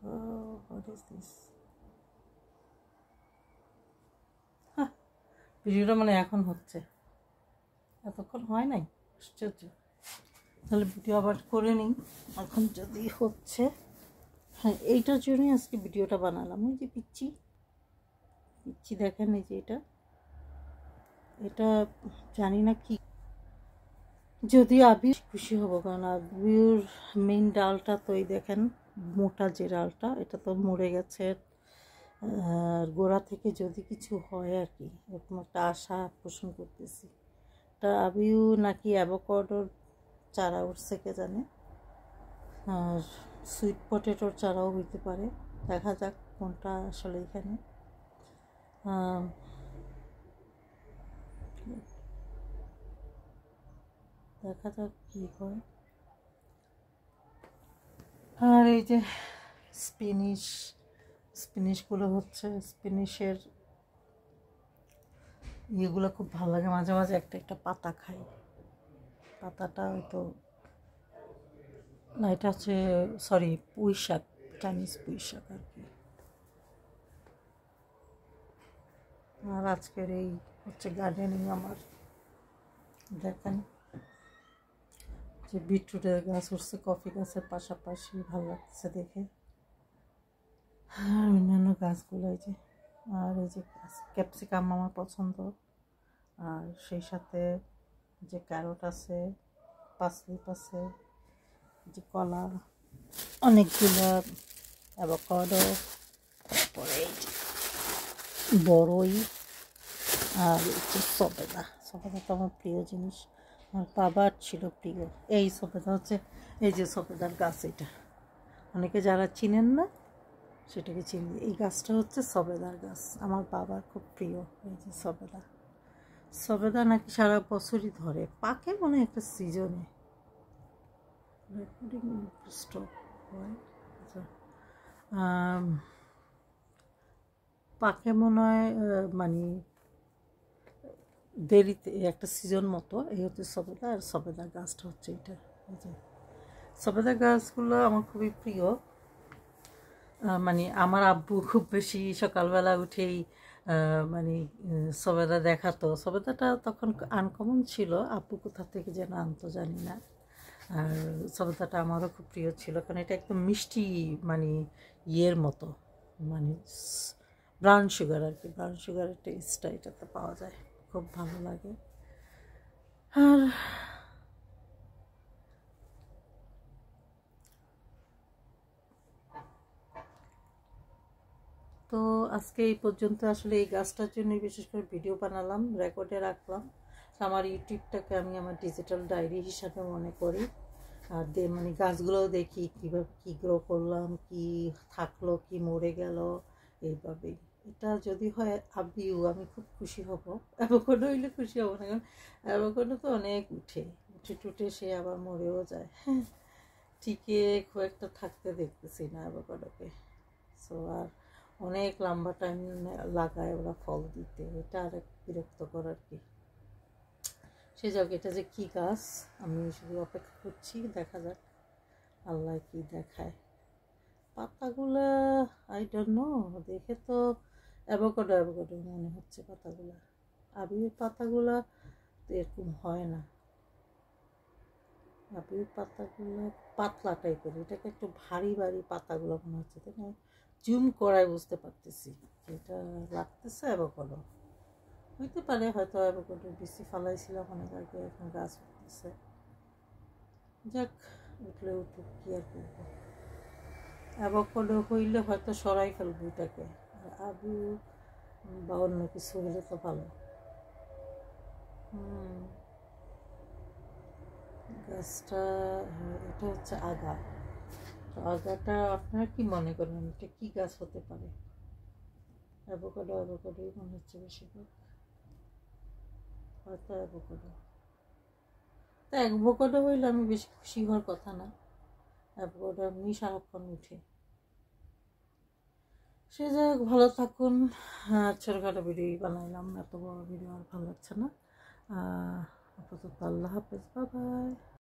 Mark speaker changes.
Speaker 1: What is this? ভিডিওটা মানে এখন হচ্ছে, এতক্ষণ হয় নাই, আশ্চর্য। তাহলে ভিডিও আবার করে নিই এখন যদি হচ্ছে। হ্যাঁ, এইটার জন্যই আজকে ভিডিওটা বানালাম। ওই যে পিচ্ছি পিচ্ছি দেখেন, এই যে এটা জানি না কি, যদি আবির খুশি হব, কারণ আবির মেইন ডালটা তো এই দেখেন, মোটা যে ডালটা, এটা তো মরে গেছে। আর গোড়া থেকে যদি কিছু হয় আর কি, এরকম একটা আশা পোষণ করতেছি। তা আবিও নাকি অ্যাভোকাডোর চারা উঠছে কে জানে, আর সুইট পটেটোর চারাও হইতে পারে। দেখা যাক কোনটা আসলে এখানে। দেখা যাক কী হয়। আর এই যে স্পিনিশগুলো হচ্ছে, স্পিনিশের ইয়েগুলো খুব ভালো লাগে। মাঝে মাঝে একটা একটা পাতা খাই, পাতাটা হয়তো না, এটা হচ্ছে সরি পুঁই শাক, চাইনিজ পুঁই শাক আর কি। আর আজকের এই হচ্ছে গার্ডেনিং আমার। দেখেন যে বিটরুটের গাছ উঠছে কফি গাছের পাশাপাশি, ভালো লাগছে দেখে। আর অন্যান্য গাছগুলো এই যে, আর এই যে ক্যাপসিকাম আমার পছন্দ, আর সেই সাথে যে ক্যারট আছে, পাসলিপ আছে, যে কলা, অনেকগুলো অ্যাভোকাডো, তারপরে এই যে বড়ই, আর হচ্ছে সবেদা। সবেদা তো আমার প্রিয় জিনিস, আমার বাবার ছিল প্রিয়। এই সবেদা হচ্ছে, এই যে সবেদার গাছ, এটা অনেকে যারা চিনেন না সেটাকে চিনি। এই গাছটা হচ্ছে সবেদার গাছ, আমার বাবার খুব প্রিয়। এই যে সবেদা নাকি সারা বছরই ধরে, পাকে মনে হয় একটা সিজনে। পাকে মনে হয় মানে দেরিতে, একটা সিজন মতো। এই হচ্ছে সবেদা, আর সবেদার গাছটা হচ্ছে এটা। এই যে সবেদা গাছগুলো আমার খুবই প্রিয়। মানে আমার আব্বু খুব বেশি সকালবেলা উঠেই মানে সবেদা দেখাতো। সবেদাটা তখন আনকমন ছিল, আব্বু কোথা থেকে যেন আনতো জানি না। আর সবেদাটা আমারও খুব প্রিয় ছিল, কারণ এটা একদম মিষ্টি, মানে ইয়ের মতো, মানে ব্রাউন সুগার আর কি, ব্রাউন সুগারের টেস্টটা এটাতে পাওয়া যায়, খুব ভালো লাগে। আর তো আজকে এই পর্যন্ত। আসলে এই গাছটার জন্য বিশেষ করে ভিডিও বানালাম, রেকর্ডে রাখলাম। আমার ইউটিউবটাকে আমি আমার ডিজিটাল ডায়েরি হিসাবে মনে করি। আর মানে গাছগুলোও দেখি কীভাবে কী গ্রো করলাম, কি থাকলো, কি মরে গেল, এইভাবেই। এটা যদি হয় আবিও, আমি খুব খুশি হব। অ্যাভোকাডো হইলে খুশি হব না, কারণ অ্যাভোকাডো তো অনেক উঠে টুটে সে আবার মরেও যায়। হ্যাঁ, টিকে খুব একটা থাকতে দেখতেছি না অ্যাভোকাডোকে। সো আর অনেক লম্বা টাইম লাগায় ওরা ফল দিতে, এটা আরেক বিরক্তকর আর কি। সে যাক, এটা যে কী গাছ আমি শুধু অপেক্ষা করছি, দেখা যাক আল্লাহ কি দেখায়। পাতাগুলা আই ডোন্ট নো, দেখে তো অ্যাভোকাডো মনে হচ্ছে পাতাগুলা। আবির পাতাগুলা তো এরকম হয় না, আবির পাতাগুলো পাতলা টাইপের, এটাকে একটু ভারী ভারী পাতাগুলো মনে হচ্ছে, তাই না? জুম করায় বুঝতে পারতেছি এটা লাগতেছে অ্যাভোকাডো। হইতে পারে হয়তো অ্যাভোকাডো বেশি ফালাইছিলাম অনেক আগে, এখন গাছ উঠতেছে। যাক, উঠলে উঠুক, কি আর করবো। অ্যাভোকাডো হইলে হয়তো সরাই ফেলবো এটাকে, আর আবু বা অন্য কিছু হইলে তো ভালো। গাছটা, এটা হচ্ছে আগা। তো আগাটা আপনারা কি মনে করেন এটা কি গাছ হতে পারে? অ্যাভোকাডোই মনে হচ্ছে বেশিরভাগ, হয়তো অ্যাভোকাডো। তা অ্যাভোকাডো হইলে আমি বেশি খুশি হওয়ার কথা না, অ্যাভোকাডো এমনি সারাক্ষণ উঠে। সে যাই হোক, ভালো থাকুন। ছোটোখাটো ভিডিও বানাইলাম, এত বড় ভিডিও আর ভালো লাগছে না। আপাতত আল্লাহ হাফেজ, বাই বাই।